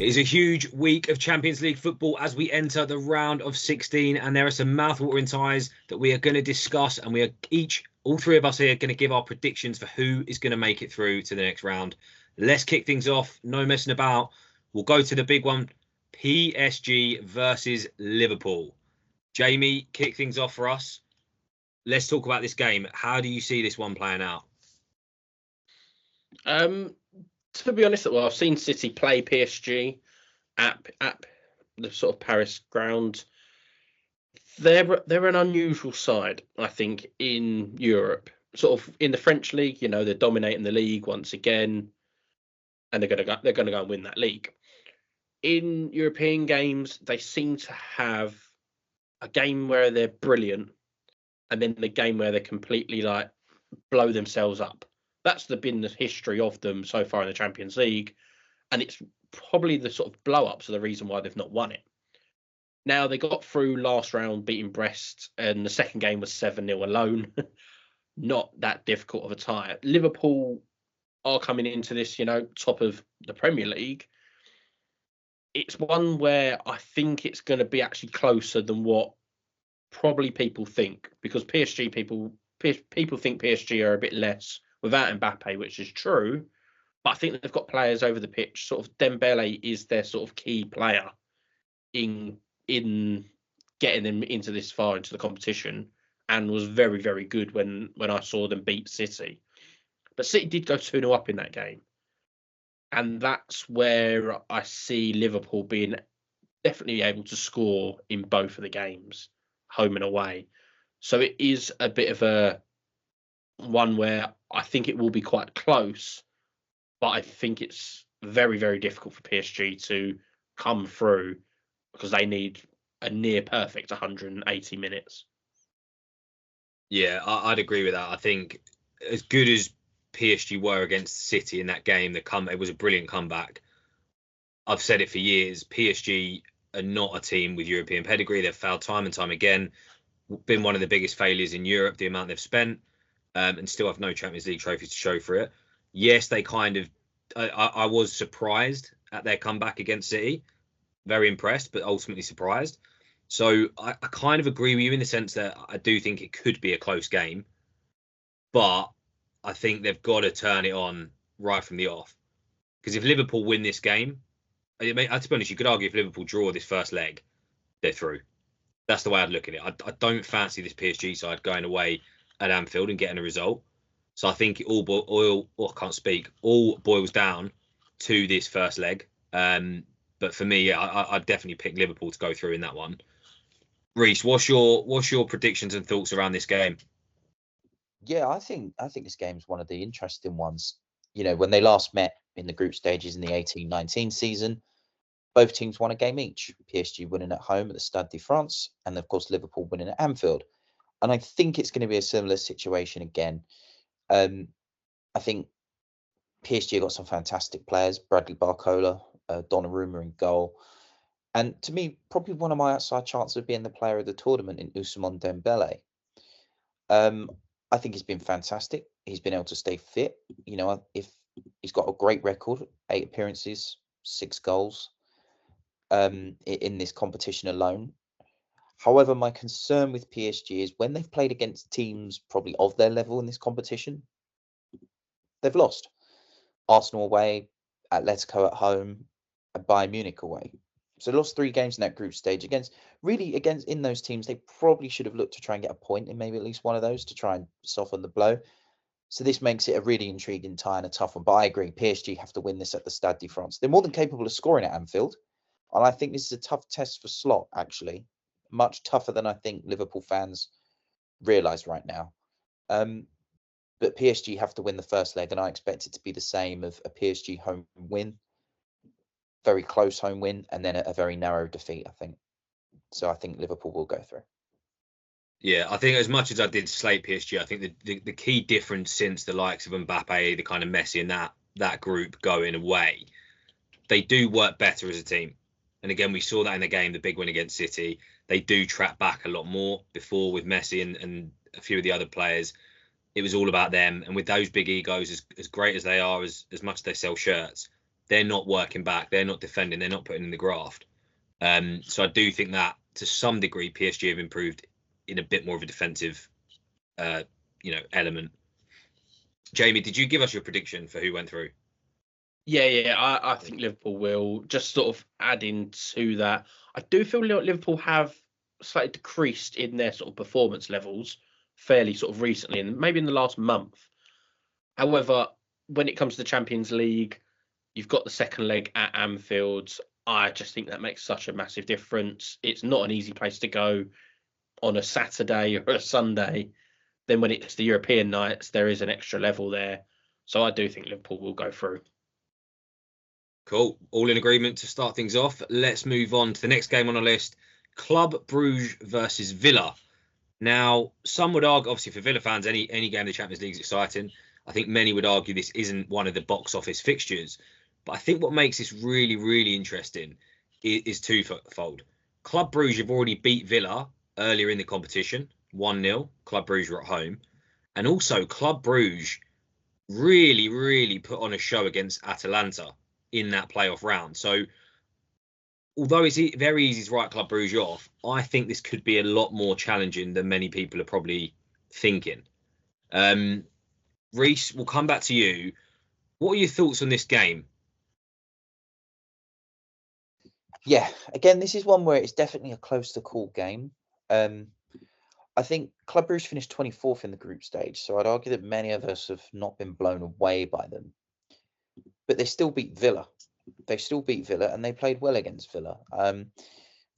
It is a huge week of Champions League football as we enter the round of 16, and there are some mouthwatering ties that we are going to discuss, and we are all three of us here, going to give our predictions for who is going to make it through to the next round. Let's kick things off. No messing about. We'll go to the big one, PSG versus Liverpool. Jamie, kick things off for us. Let's talk about this game. How do you see this one playing out? To be honest, well, I've seen City play PSG at the sort of Paris ground. They're an unusual side, I think, in Europe. Sort of in the French league, they're dominating the league once again, and they're gonna go and win that league. In European games, they seem to have a game where they're brilliant, and then the game where they completely blow themselves up. That's been the history of them so far in the Champions League, and it's probably the sort of blow-ups are the reason why they've not won it. Now, they got through last round beating Brest, and the second game was 7-0 alone. Not that difficult of a tie. Liverpool are coming into this, top of the Premier League. It's one where I think it's going to be actually closer than what probably people think, because people think PSG are a bit less without Mbappe, which is true, but I think they've got players over the pitch. Sort of Dembele is their sort of key player in getting them into this far into the competition, and was very, very good when I saw them beat City. But City did go 2-0 up in that game, and that's where I see Liverpool being definitely able to score in both of the games, home and away. So it is a bit of a one where I think it will be quite close, but I think it's very, very difficult for PSG to come through because they need a near perfect 180 minutes. Yeah, I'd agree with that. I think as good as PSG were against City in that game, it was a brilliant comeback. I've said it for years. PSG are not a team with European pedigree. They've failed time and time again. Been one of the biggest failures in Europe, the amount they've spent, and still have no Champions League trophies to show for it. Yes, they kind of... I was surprised at their comeback against City. Very impressed, but ultimately surprised. So I kind of agree with you in the sense that I do think it could be a close game. But I think they've got to turn it on right from the off. Because if Liverpool win this game, to be honest, you could argue if Liverpool draw this first leg, they're through. That's the way I'd look at it. I don't fancy this PSG side going away at Anfield and getting a result. So I think it all boils down to this first leg. But for me, I'd definitely pick Liverpool to go through in that one. Reece, what's your predictions and thoughts around this game? Yeah, I think this game's one of the interesting ones. When they last met in the group stages in the 18-19 season, both teams won a game each. PSG winning at home at the Stade de France, and of course Liverpool winning at Anfield. And I think it's going to be a similar situation again. I think PSG got some fantastic players: Bradley Barcola, Donnarumma in goal, and to me, probably one of my outside chances of being the player of the tournament in Ousmane Dembele. I think he's been fantastic. He's been able to stay fit. If he's got a great record, 8 appearances, 6 goals in this competition alone. However, my concern with PSG is when they've played against teams probably of their level in this competition, they've lost. Arsenal away, Atletico at home, and Bayern Munich away. So they lost 3 games in that group stage against in those teams. They probably should have looked to try and get a point in maybe at least one of those to try and soften the blow. So this makes it a really intriguing tie and a tough one. But I agree, PSG have to win this at the Stade de France. They're more than capable of scoring at Anfield. And I think this is a tough test for Slot, actually. Much tougher than I think Liverpool fans realise right now. But PSG have to win the first leg, and I expect it to be the same of a PSG home win. Very close home win, and then a very narrow defeat, I think. So I think Liverpool will go through. Yeah, I think as much as I did slate PSG, I think the key difference since the likes of Mbappe, the kind of Messi and that group going away, they do work better as a team. And again, we saw that in the game, the big win against City. They do trap back a lot more. Before with Messi and a few of the other players, it was all about them. And with those big egos, as great as they are, as much as they sell shirts, they're not working back, they're not defending, they're not putting in the graft. So I do think that to some degree PSG have improved in a bit more of a defensive, element. Jamie, did you give us your prediction for who went through? Yeah, I think Liverpool will. Just sort of adding to that, I do feel like Liverpool have slightly decreased in their sort of performance levels fairly sort of recently, and maybe in the last month. However, when it comes to the Champions League, you've got the second leg at Anfield. I just think that makes such a massive difference. It's not an easy place to go on a Saturday or a Sunday. Then when it's the European nights, there is an extra level there. So I do think Liverpool will go through. Cool. All in agreement to start things off. Let's move on to the next game on our list. Club Brugge versus Villa. Now, some would argue, obviously for Villa fans, any game in the Champions League is exciting. I think many would argue this isn't one of the box office fixtures. But I think what makes this really, really interesting is twofold. Club Brugge have already beat Villa earlier in the competition, 1-0. Club Brugge were at home. And also, Club Brugge really, really put on a show against Atalanta in that playoff round. So, although it's very easy to write Club Brugge off, I think this could be a lot more challenging than many people are probably thinking. Reece, we'll come back to you. What are your thoughts on this game? Yeah, again, this is one where it's definitely a close to call game. I think Club Brugge finished 24th in the group stage, so I'd argue that many of us have not been blown away by them. But they still beat Villa. And they played well against Villa.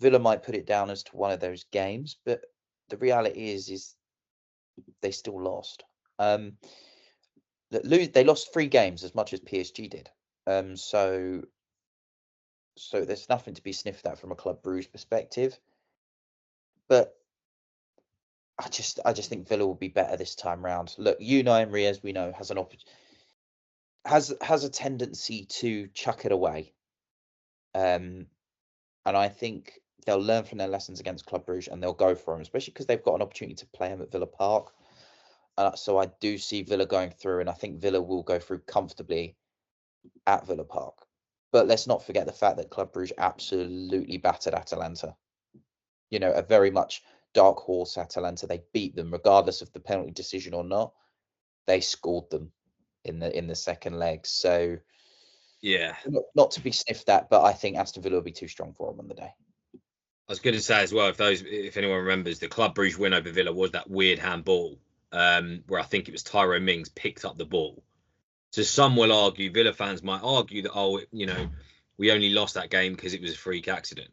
Villa might put it down as to one of those games, but the reality is they still lost. They lost 3 games as much as PSG did. So there's nothing to be sniffed at from a Club Brugge perspective. But I just think Villa will be better this time round. Look, Unai Emery, as we know, has a tendency to chuck it away. And I think they'll learn from their lessons against Club Brugge and they'll go for them, especially because they've got an opportunity to play them at Villa Park. So I do see Villa going through, and I think Villa will go through comfortably at Villa Park. But let's not forget the fact that Club Brugge absolutely battered Atalanta. A very much dark horse Atalanta. They beat them regardless of the penalty decision or not. They scored them in the second leg. So yeah, not to be sniffed at, but I think Aston Villa will be too strong for them on the day. I was going to say as well, if anyone remembers, the Club Brugge win over Villa was that weird handball, where I think it was Tyrone Mings picked up the ball. So some will argue, Villa fans might argue that, we only lost that game because it was a freak accident.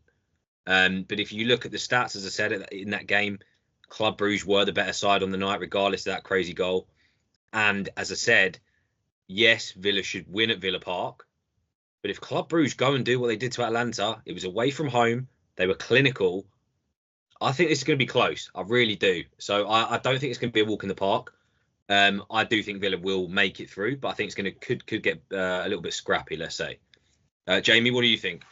But if you look at the stats, as I said, in that game, Club Brugge were the better side on the night, regardless of that crazy goal. And as I said, yes, Villa should win at Villa Park. But if Club Brugge go and do what they did to Atlanta, it was away from home, they were clinical. I think this is going to be close. I really do. So I don't think it's going to be a walk in the park. I do think Villa will make it through, but I think it's could get a little bit scrappy, let's say. Jamie, what do you think?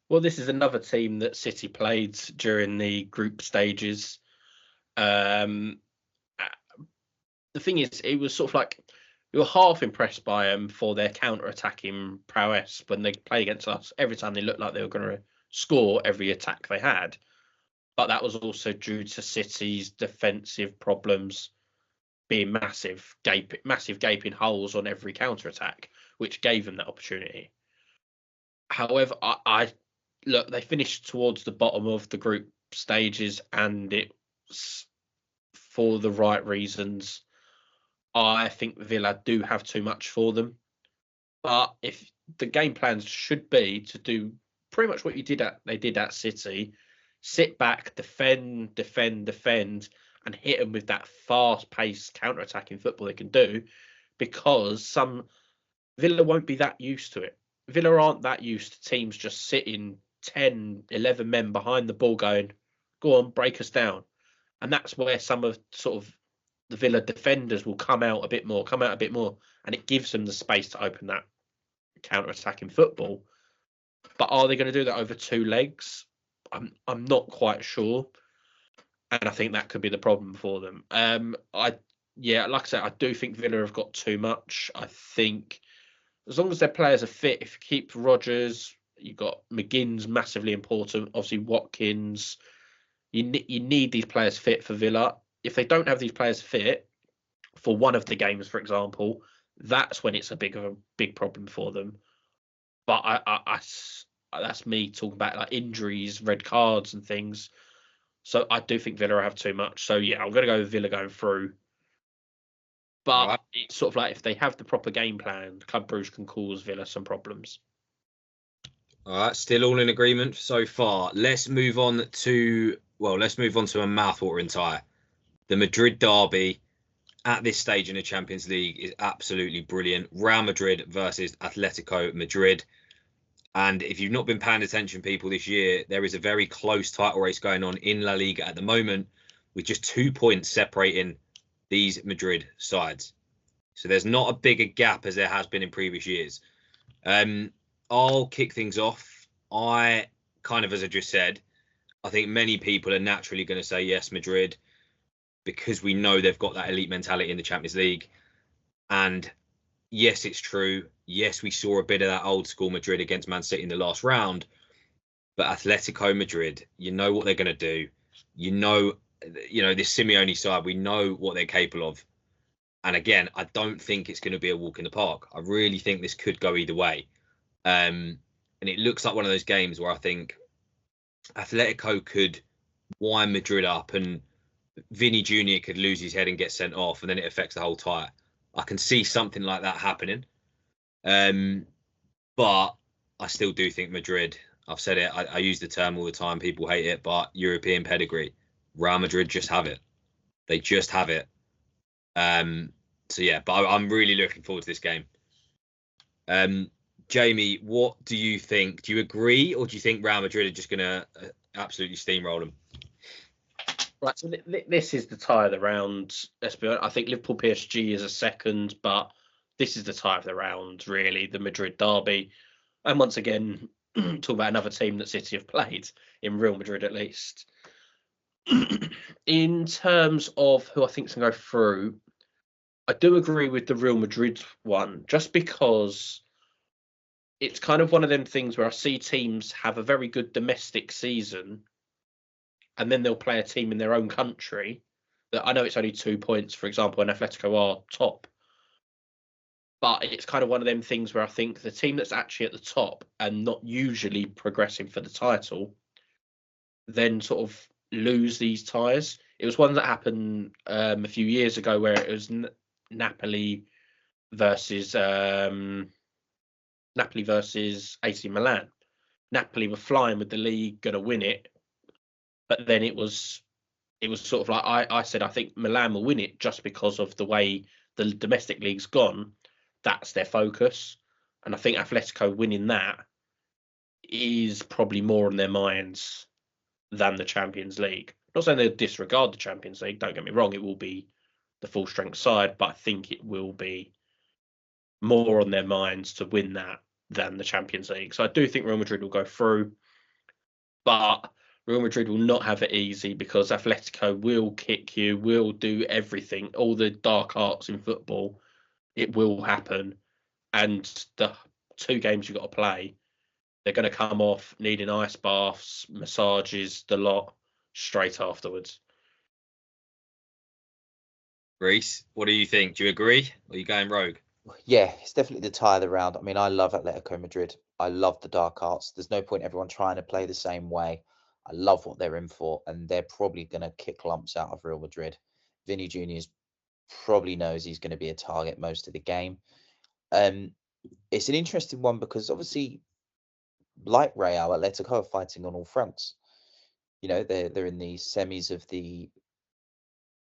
Well, this is another team that City played during the group stages. The thing is, it was sort of like we were half impressed by them for their counter-attacking prowess when they played against us. Every time they looked like they were going to score every attack they had. But that was also due to City's defensive problems being massive gaping holes on every counter-attack, which gave them that opportunity. However, I look, they finished towards the bottom of the group stages, and it's for the right reasons. I think Villa do have too much for them. But if the game plans should be to do pretty much what they did at City, sit back, defend, and hit them with that fast-paced counter-attacking football they can do, because Villa won't be that used to it. Villa aren't that used to teams just sitting 10, 11 men behind the ball going, go on, break us down. And that's where some of sort of the Villa defenders will come out a bit more, and it gives them the space to open that counter-attacking football. But are they going to do that over 2 legs? I'm not quite sure. And I think that could be the problem for them. Like I said, I do think Villa have got too much. I think as long as their players are fit, if you keep Rodgers, you've got McGinn's massively important. Obviously, Watkins. You need these players fit for Villa. If they don't have these players fit for one of the games, for example, that's when it's a big problem for them. But that's me talking about like injuries, red cards, and things. So I do think Villa have too much. So yeah, I'm going to go with Villa going through. But Right. it's sort of like if they have the proper game plan, Club Brugge can cause Villa some problems. All right, still all in agreement so far. Let's move on to a mouthwatering tie. The Madrid derby at this stage in the Champions League is absolutely brilliant. Real Madrid versus Atletico Madrid. And if you've not been paying attention, people, this year, there is a very close title race going on in La Liga at the moment, with just 2 points separating these Madrid sides. So there's not a bigger gap as there has been in previous years. I'll kick things off. As I just said, I think many people are naturally going to say yes, Madrid, because we know they've got that elite mentality in the Champions League. And yes, it's true. Yes, we saw a bit of that old school Madrid against Man City in the last round. But Atletico Madrid, you know what they're going to do. You know, this Simeone side, we know what they're capable of. And again, I don't think it's going to be a walk in the park. I really think this could go either way. And it looks like one of those games where I think Atletico could wind Madrid up and Vini Jr. could lose his head and get sent off, and then it affects the whole tie. I can see something like that happening. But I still do think Madrid, I've said it, I use the term all the time, people hate it, but European pedigree. Real Madrid just have it. They just have it. So yeah, but I'm really looking forward to this game. Jamie, what do you think? Do you agree, or do you think Real Madrid are just going to absolutely steamroll them? Right, so this is the tie of the round. I think Liverpool PSG is a second, but this is the tie of the round, really, the Madrid derby. And once again, talk about another team that City have played, in Real Madrid at least. In terms of who I think is going to go through, I do agree with the Real Madrid one, just because it's kind of one of them things where I see teams have a very good domestic season and then they'll play a team in their own country that I know it's only 2 points, for example, and Atletico are top. But it's kind of one of them things where I think the team that's actually at the top and not usually progressing for the title then sort of lose these ties. It was one that happened a few years ago where it was Napoli versus AC Milan. Napoli were flying with the league, going to win it, but then it was sort of like I said, I think Milan will win it just because of the way the domestic league's gone. That's their focus, and I think Atletico winning that is probably more on their minds than the Champions League. Not saying they'll disregard the Champions League, don't get me wrong, it will be the full strength side, but I think it will be more on their minds to win that than the Champions League. So I do think Real Madrid will go through, but Real Madrid will not have it easy because Atletico will kick you, will do everything, all the dark arts in football. It will happen. And the 2 games you've got to play, they're going to come off needing ice baths, massages, the lot straight afterwards. Reece, what do you think? Do you agree? Or are you going rogue? Yeah, it's definitely the tie of the round. I mean, I love Atletico Madrid. I love the dark arts. There's no point everyone trying to play the same way. I love what they're in for, and they're probably going to kick lumps out of Real Madrid. Vini Jr. probably knows he's going to be a target most of the game. It's an interesting one because obviously, like Real, Atletico are fighting on all fronts. You know, they're in the semis of the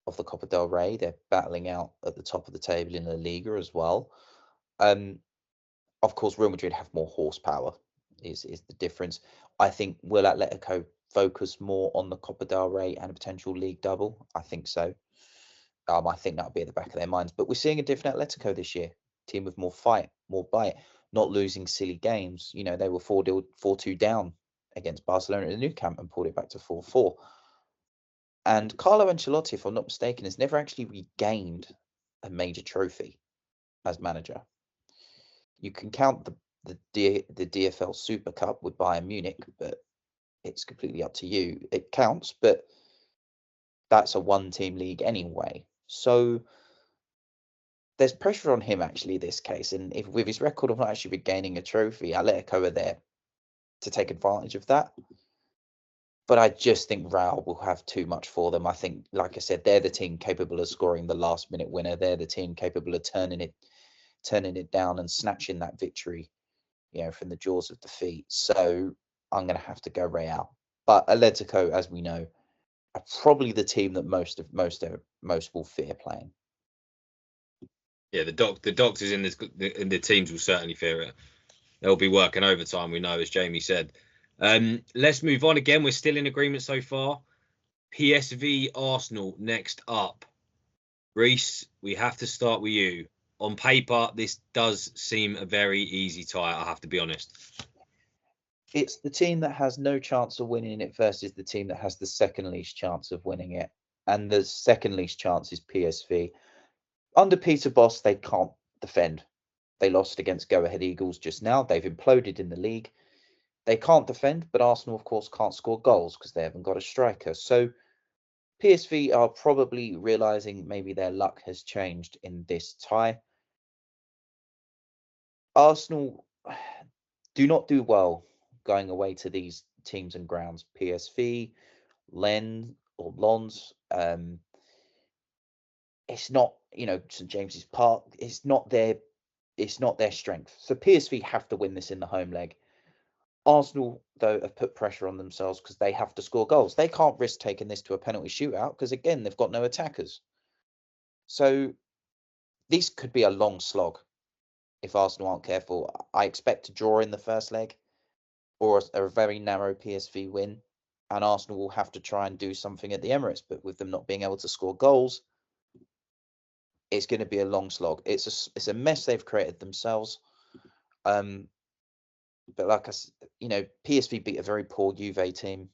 Copa del Rey. They're battling out at the top of the table in La Liga as well. Of course, Real Madrid have more horsepower. Is the difference? I think will Atletico focus more on the Copa del Rey and a potential league double? I think so. I think that'll be at the back of their minds. But we're seeing a different Atletico this year. Team with more fight, more bite, not losing silly games. You know, they were 4-2 down against Barcelona in the Nou Camp and pulled it back to 4-4. And Carlo Ancelotti, if I'm not mistaken, has never actually regained a major trophy as manager. You can count the DFL Super Cup with Bayern Munich, but it's completely up to you. It counts, but that's a one-team league anyway. So there's pressure on him actually this case, and if with his record of not actually regaining a trophy, Atletico are there to take advantage of that. But I just think Real will have too much for them. I think, like I said, they're the team capable of scoring the last-minute winner. They're the team capable of turning it down and snatching that victory, from the jaws of defeat. So I'm going to have to go Real. But Atletico, as we know, are probably the team that most will fear playing. Yeah, the doctors in the teams will certainly fear it. They'll be working overtime, we know, as Jamie said. Let's move on again. We're still in agreement so far. PSV Arsenal next up. Reece, we have to start with you. On paper, this does seem a very easy tie, I have to be honest. It's the team that has no chance of winning it versus the team that has the second least chance of winning it. And the second least chance is PSV. Under Peter Bosz, they can't defend. They lost against Go Ahead Eagles just now. They've imploded in the league. They can't defend, but Arsenal, of course, can't score goals because they haven't got a striker. So PSV are probably realising maybe their luck has changed in this tie. Arsenal do not do well going away to these teams and grounds. PSV, Lens, it's not, St James's Park. It's not their strength. So PSV have to win this in the home leg. Arsenal, though, have put pressure on themselves because they have to score goals. They can't risk taking this to a penalty shootout because, again, they've got no attackers. So this could be a long slog if Arsenal aren't careful. I expect to draw in the first leg or a very narrow PSV win, and Arsenal will have to try and do something at the Emirates. But with them not being able to score goals, it's going to be a long slog. It's a mess they've created themselves. But like I said, PSV beat a very poor Juve team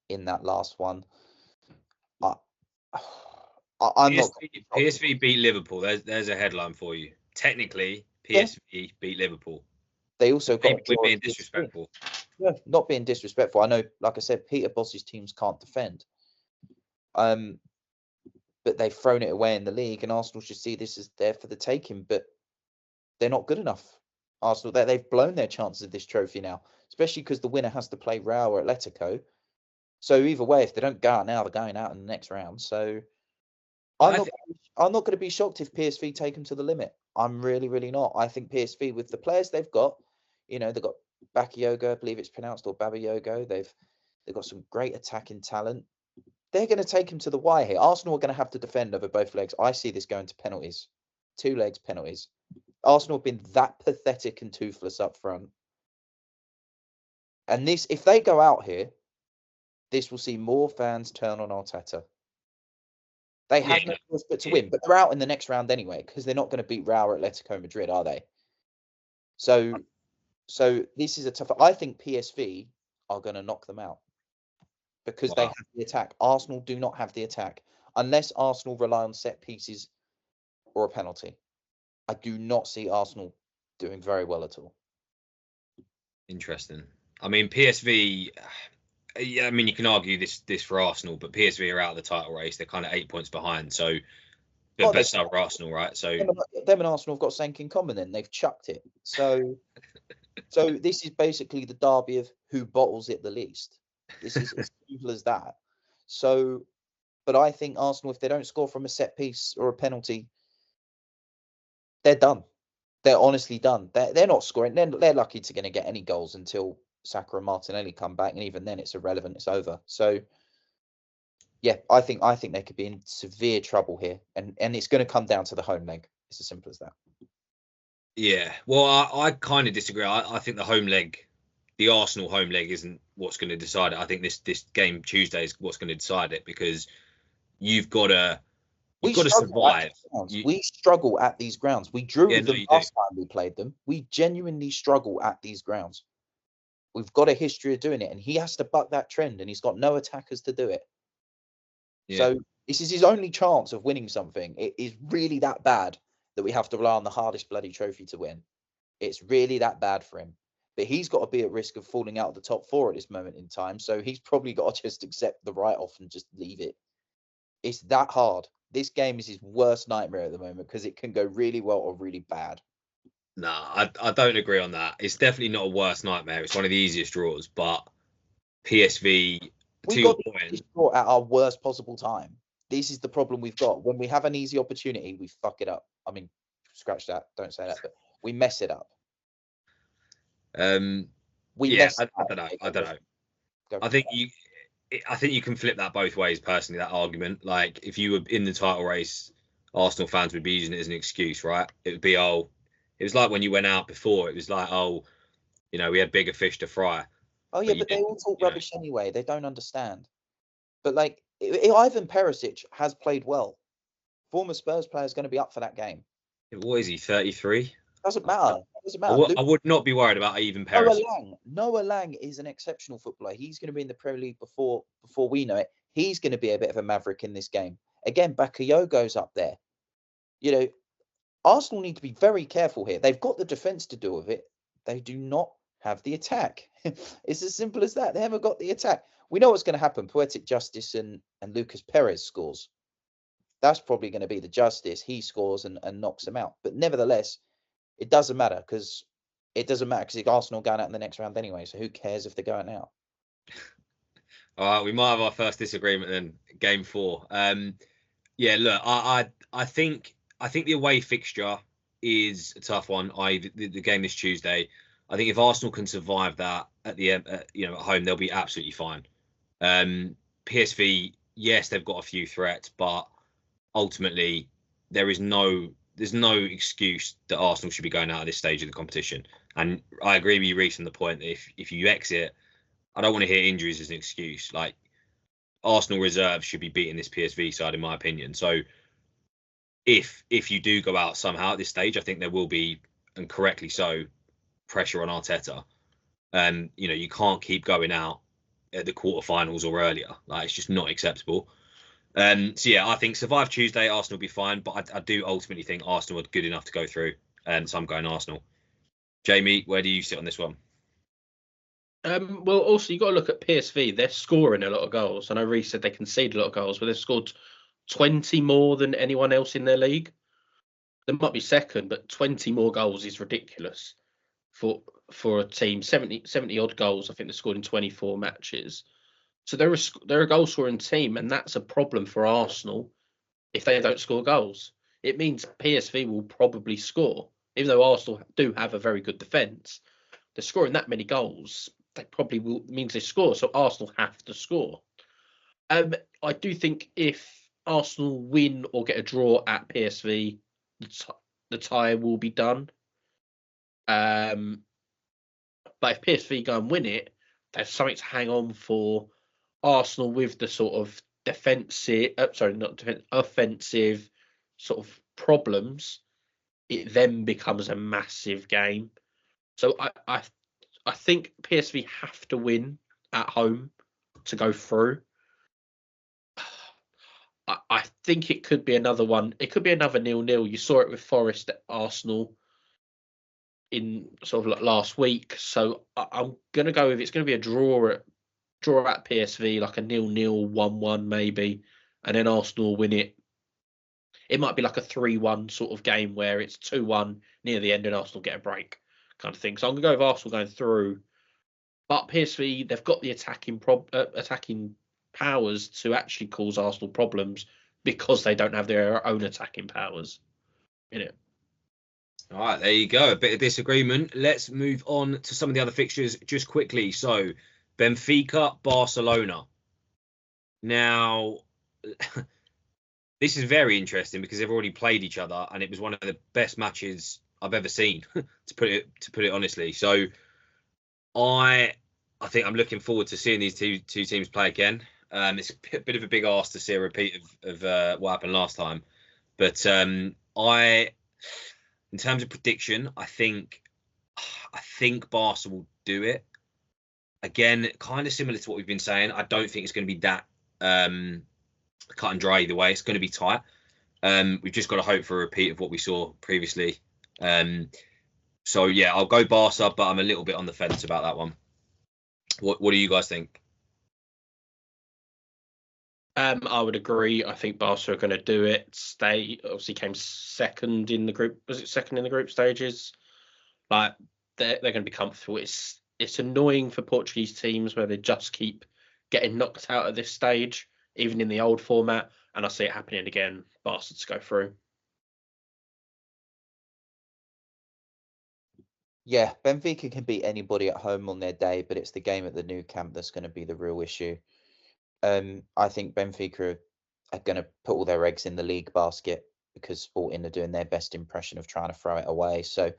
in that last one. I'm not. PSV beat Liverpool. There's a headline for you. Technically, PSV beat Liverpool. They also got. We're being disrespectful. Yeah, not being disrespectful. I know, like I said, Peter Bosz's teams can't defend. But they've thrown it away in the league, and Arsenal should see this as there for the taking. But they're not good enough. Arsenal, they've blown their chances of this trophy now, especially because the winner has to play Real or Atletico. So either way, if they don't go out now, they're going out in the next round. So I'm not going to be shocked if PSV take them to the limit. I'm really, really not. I think PSV, with the players they've got, they've got Bakayoko, I believe it's pronounced, or Babayoko. They've got some great attacking talent. They're going to take him to the wire here. Arsenal are going to have to defend over both legs. I see this going to penalties. 2 legs, penalties. Arsenal have been that pathetic and toothless up front. And this, if they go out here, this will see more fans turn on Arteta. They have no choice but to win, but they're out in the next round anyway because they're not going to beat Real or Atletico Madrid, are they? So this is a tough. I think PSV are going to knock them out because they have the attack. Arsenal do not have the attack unless Arsenal rely on set pieces or a penalty. I do not see Arsenal doing very well at all. Interesting. I mean, PSV. Yeah, I mean, you can argue this for Arsenal, but PSV are out of the title race. They're kind of 8 points behind. So, best over Arsenal, right? So, them and Arsenal have got something in common. Then they've chucked it. So this is basically the derby of who bottles it the least. This is as simple as that. So, but I think Arsenal, if they don't score from a set piece or a penalty, they're done. They're honestly done. They're not scoring. They're lucky to going to get any goals until Saka and Martinelli come back, and even then it's irrelevant. It's over. So yeah, I think they could be in severe trouble here, and it's going to come down to the home leg. It's as simple as that. Yeah, well, I kind of disagree. I think the home leg, the Arsenal home leg, isn't what's going to decide it. I think this game Tuesday is what's going to decide it because you've got to survive. We struggle at these grounds. We drew with them last time we played them. We genuinely struggle at these grounds. We've got a history of doing it, and he has to buck that trend, and he's got no attackers to do it. Yeah. So this is his only chance of winning something. It is really that bad that we have to rely on the hardest bloody trophy to win. It's really that bad for him. But he's got to be at risk of falling out of the top 4 at this moment in time. So he's probably got to just accept the write-off and just leave it. It's that hard. This game is his worst nightmare at the moment because it can go really well or really bad. No, I don't agree on that. It's definitely not a worst nightmare. It's one of the easiest draws, but PSV, We got this draw at our worst possible time. This is the problem we've got. When we have an easy opportunity, we fuck it up. I mean, scratch that. Don't say that, but we mess it up. I don't know. I think you can flip that both ways. Personally, that argument, like if you were in the title race, Arsenal fans would be using it as an excuse, right? It would be, it was like when you went out before. It was like, we had bigger fish to fry. Oh yeah, but they all talk rubbish anyway. They don't understand. But like Ivan Perisic has played well. Former Spurs player is going to be up for that game. What is he? 33. Doesn't matter. I would not be worried about Ivan Perisic. Noah Lang is an exceptional footballer. He's going to be in the Premier League before we know it. He's going to be a bit of a maverick in this game. Again, Bakayogo's up there. Arsenal need to be very careful here. They've got the defence to deal with it. They do not have the attack. It's as simple as that. They haven't got the attack. We know what's going to happen. Poetic Justice and Lucas Perez scores. That's probably going to be the justice. He scores and knocks them out. But nevertheless, it doesn't matter because Arsenal going out in the next round anyway. So who cares if they're going out? All right, we might have our first disagreement then. Game 4. Look, I think the away fixture is a tough one. The game this Tuesday. I think if Arsenal can survive that at the end, at home, they'll be absolutely fine. PSV, yes, they've got a few threats, but ultimately there's no excuse that Arsenal should be going out at this stage of the competition. And I agree with you, Reece, on the point that if you exit, I don't want to hear injuries as an excuse. Like Arsenal reserves should be beating this PSV side, in my opinion. So if you do go out somehow at this stage, I think there will be, and correctly so, pressure on Arteta. You can't keep going out at the quarterfinals or earlier. Like it's just not acceptable. I think survive Tuesday, Arsenal will be fine, but I do ultimately think Arsenal are good enough to go through. So I'm going Arsenal. Jamie, where do you sit on this one? Well, also you got to look at PSV. They're scoring a lot of goals. I know Reece said they concede a lot of goals, but they've scored 20 more than anyone else in their league. They might be second, but 20 more goals is ridiculous for a team. 70 odd goals, I think they scored in 24 matches. So they're a goal scoring team, and that's a problem for Arsenal if they don't score goals. It means PSV will probably score, even though Arsenal do have a very good defence. They're scoring that many goals, that probably means they score. So Arsenal have to score. I do think if Arsenal win or get a draw at PSV, the tie will be done. But if PSV go and win it, there's something to hang on for. Arsenal with the sort of offensive sort of problems, it then becomes a massive game. So I think PSV have to win at home to go through. I think it could be another one. It could be another 0-0. You saw it with Forest at Arsenal in sort of like last week. So I'm going to go with it's going to be a draw at PSV, like a 0-0, 1-1 maybe, and then Arsenal win it. It might be like a 3-1 sort of game where it's 2-1 near the end and Arsenal get a break kind of thing. So I'm going to go with Arsenal going through. But PSV, they've got the attacking powers to actually cause Arsenal problems because they don't have their own attacking powers in it. All right, there you go. A bit of disagreement. Let's move on to some of the other fixtures just quickly. So Benfica, Barcelona. Now, this is very interesting because they've already played each other, and it was one of the best matches I've ever seen, to put it honestly. So, I think I'm looking forward to seeing these two teams play again. It's a bit of a big ask to see a repeat of what happened last time, but in terms of prediction, I think Barca will do it. Again, kind of similar to what we've been saying. I don't think it's going to be that cut and dry either way. It's going to be tight. We've just got to hope for a repeat of what we saw previously. So yeah, I'll go Barca, but I'm a little bit on the fence about that one. What do you guys think? I would agree. I think Barca are going to do it. They obviously came second in the group. Was it second in the group stages? Like they're going to be comfortable. It's annoying for Portuguese teams where they just keep getting knocked out at this stage, even in the old format. And I see it happening again. Barca to go through. Yeah, Benfica can beat anybody at home on their day, but it's the game at the new camp that's going to be the real issue. I think Benfica are going to put all their eggs in the league basket because Sporting are doing their best impression of trying to throw it away. So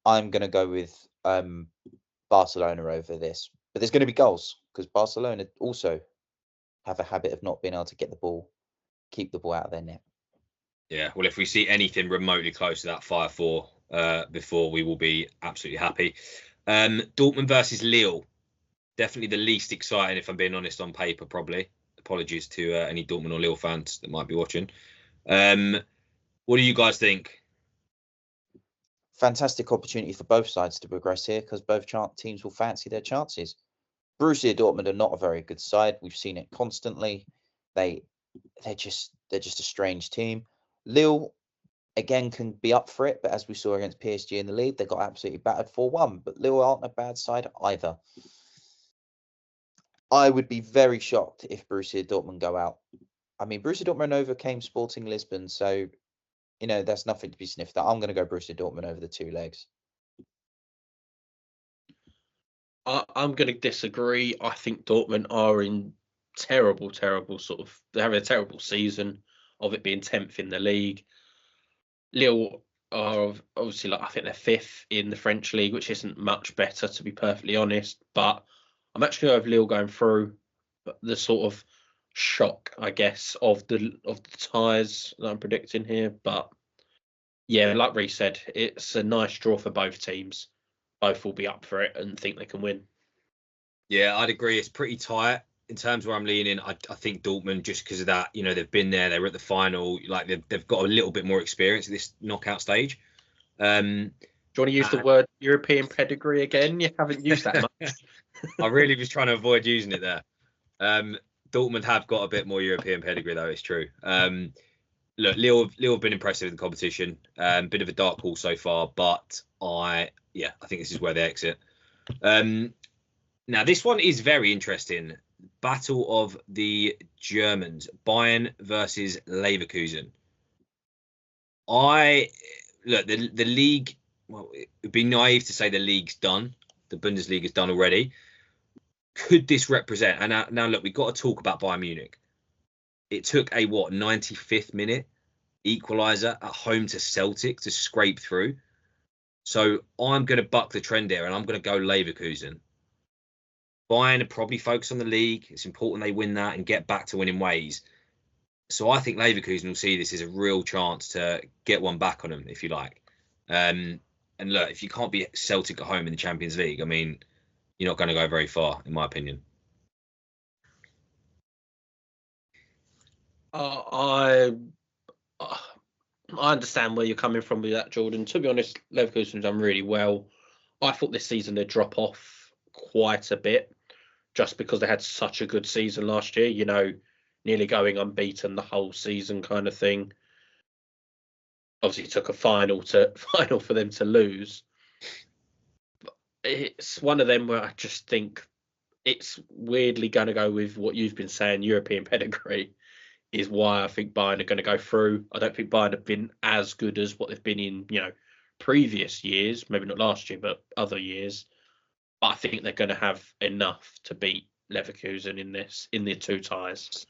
I'm going to go with Barcelona over this. But there's going to be goals because Barcelona also have a habit of not being able to get the ball, keep the ball out of their net. Yeah, well, if we see anything remotely close to that 5-4 before, we will be absolutely happy. Dortmund versus Lille. Definitely the least exciting, if I'm being honest, on paper, probably. Apologies to any Dortmund or Lille fans that might be watching. What do you guys think? Fantastic opportunity for both sides to progress here because both teams will fancy their chances. Borussia Dortmund are not a very good side. We've seen it constantly. They're just a strange team. Lille again can be up for it, but as we saw against PSG in the league, they got absolutely battered 4-1. But Lille aren't a bad side either. I would be very shocked if Borussia Dortmund go out. I mean, Borussia Dortmund overcame Sporting Lisbon, so that's nothing to be sniffed at. I'm going to go Borussia Dortmund over the two legs. I'm going to disagree. I think Dortmund are in terrible they're having a terrible season of it being 10th in the league. Lille are obviously I think they're 5th in the French league, which isn't much better to be perfectly honest. But I'm actually going to have Lille going through. But the sort of shock, I guess, of the ties that I'm predicting here. But yeah, like Reece said, it's a nice draw for both teams. Both will be up for it and think they can win. Yeah, I'd agree. It's pretty tight in terms of where I'm leaning. I think Dortmund, just because of that, they've been there, they were at the final, like they've got a little bit more experience at this knockout stage. Do you want to use the word European pedigree again? You haven't used that much. I really was trying to avoid using it there. Dortmund have got a bit more European pedigree, though. It's true. Look, Lille have been impressive in the competition. Bit of a dark horse so far, but I think this is where they exit. Now, this one is very interesting. Battle of the Germans, Bayern versus Leverkusen. The league. Well, it'd be naive to say the league's done. The Bundesliga's done already. Could this represent? And now look, we've got to talk about Bayern Munich. It took a 95th minute equaliser at home to Celtic to scrape through. So I'm going to buck the trend here, and I'm going to go Leverkusen. Bayern are probably focused on the league. It's important they win that and get back to winning ways. So I think Leverkusen will see this as a real chance to get one back on them, if you like. And look, if you can't beat Celtic at home in the Champions League, I mean, you're not going to go very far, in my opinion. I understand where you're coming from with that, Jordan. To be honest, Leverkusen have done really well. I thought this season they'd drop off quite a bit just because they had such a good season last year, nearly going unbeaten the whole season kind of thing. Obviously, it took a final for them to lose. But it's one of them where I just think it's weirdly going to go with what you've been saying, European pedigree, is why I think Bayern are going to go through. I don't think Bayern have been as good as what they've been in, previous years, maybe not last year, but other years. But I think they're going to have enough to beat Leverkusen in the two ties.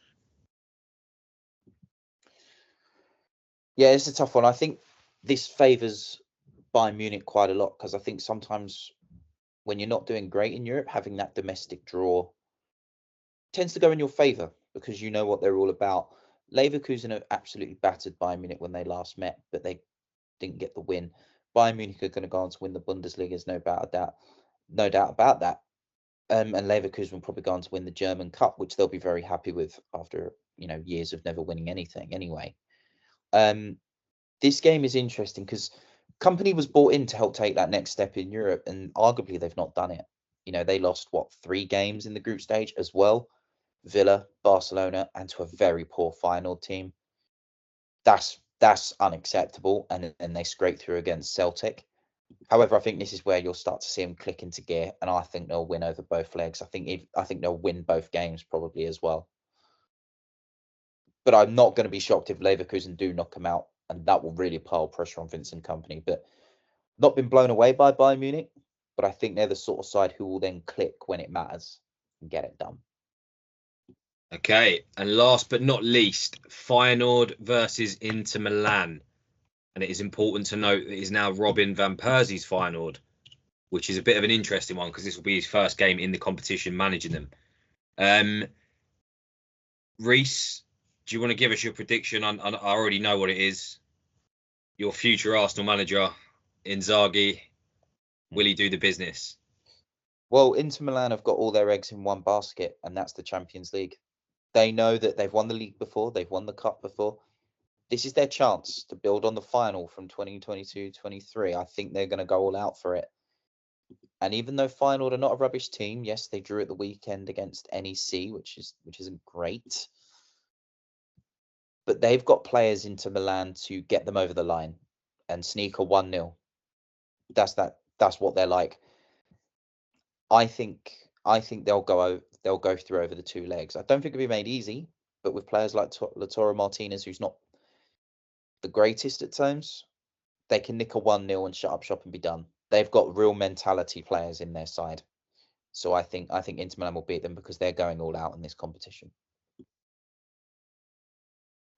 Yeah, it's a tough one. I think this favours Bayern Munich quite a lot because I think sometimes when you're not doing great in Europe, having that domestic draw tends to go in your favour because you know what they're all about. Leverkusen have absolutely battered Bayern Munich when they last met, but they didn't get the win. Bayern Munich are going to go on to win the Bundesliga, there's no doubt about that. And Leverkusen will probably go on to win the German Cup, which they'll be very happy with after years of never winning anything anyway. This game is interesting because Company was brought in to help take that next step in Europe, and arguably they've not done it. They lost 3 games in the group stage as well. Villa, Barcelona, and to a very poor Feyenoord team. That's unacceptable, and they scraped through against Celtic. However, I think this is where you'll start to see them click into gear, and I think they'll win over both legs. I think they'll win both games probably as well. But I'm not going to be shocked if Leverkusen do knock them out, and that will really pile pressure on Vincent Kompany. But not been blown away by Bayern Munich, but I think they're the sort of side who will then click when it matters and get it done. Okay, and last but not least, Feyenoord versus Inter Milan. And it is important to note that it is now Robin van Persie's Feyenoord, which is a bit of an interesting one because this will be his first game in the competition managing them. Reese, do you want to give us your prediction? I already know what it is. Your future Arsenal manager, Inzaghi, will he do the business? Well, Inter Milan have got all their eggs in one basket, and that's the Champions League. They know that they've won the league before, they've won the cup before. This is their chance to build on the final from 2022-23. I think they're going to go all out for it. And even though Feyenoord are not a rubbish team, yes, they drew at the weekend against NEC, which isn't great. But they've got players into Milan to get them over the line and sneak a 1-0. That's what they're like. I think they'll go through over the 2 legs. I don't think it'll be made easy, but with players like Lautaro Martinez, who's not the greatest at times, they can nick a 1-0 and shut up shop and be done. They've got real mentality players in their side. So I think Inter Milan will beat them because they're going all out in this competition.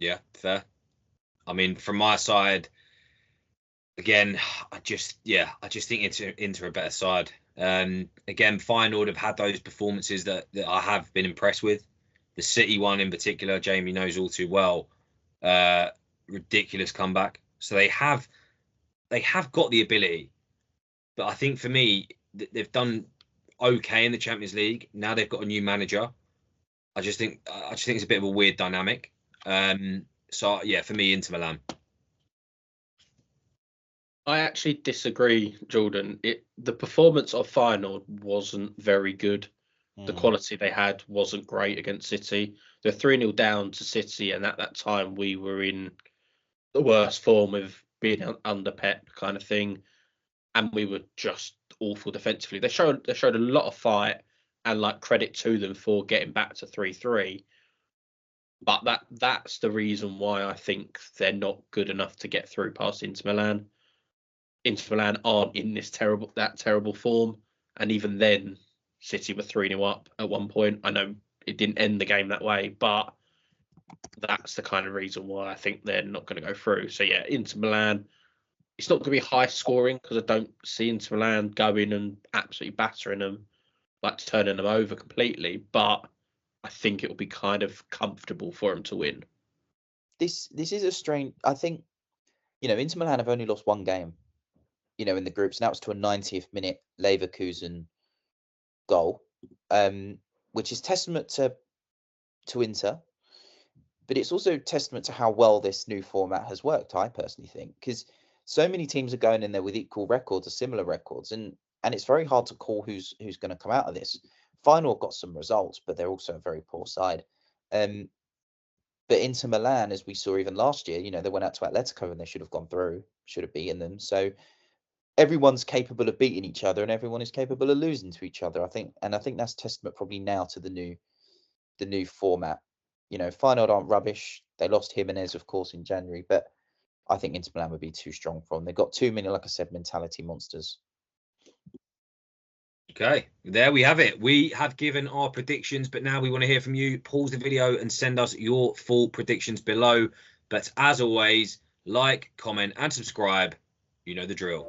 Yeah, fair. I mean, from my side, again, I just think Inter a better side. Again, Feyenoord have had those performances that I have been impressed with. The City one in particular, Jamie knows all too well. Ridiculous comeback. So they have got the ability, but I think for me, they've done okay in the Champions League. Now they've got a new manager. I just think it's a bit of a weird dynamic. So yeah, for me, Inter Milan. I actually disagree, Jordan. The performance of Feyenoord wasn't very good. The quality they had wasn't great against City. They're 3-0 down to City, and at that time we were in the worst form of being under Pep kind of thing, and we were just awful defensively. They showed a lot of fight, and like credit to them for getting back to 3-3. But that's the reason why I think they're not good enough to get through past Inter Milan. Inter Milan aren't in that terrible form, and even then, City were 3-0 up at one point. I know it didn't end the game that way, but that's the kind of reason why I think they're not going to go through. So yeah, Inter Milan, it's not going to be high scoring because I don't see Inter Milan going and absolutely battering them, like turning them over completely. But I think it will be kind of comfortable for them to win. This is a strange. I think Inter Milan have only lost 1 game. In the groups, and that was to a 90th minute Leverkusen goal, which is testament to Inter, but it's also testament to how well this new format has worked. I personally think because so many teams are going in there with equal records or similar records, and it's very hard to call who's going to come out of this. Feyenoord got some results, but they're also a very poor side. But Inter Milan, as we saw even last year, they went out to Atletico and they should have gone through, should have beaten them. So everyone's capable of beating each other and everyone is capable of losing to each other. I think that's testament probably now to the new format. Feyenoord aren't rubbish. They lost Jimenez, of course, in January, but I think Inter Milan would be too strong for them. They've got too many, like I said, mentality monsters. Okay, there we have it. We have given our predictions, but now we want to hear from you. Pause the video and send us your full predictions below. But as always, like, comment and subscribe. You know the drill.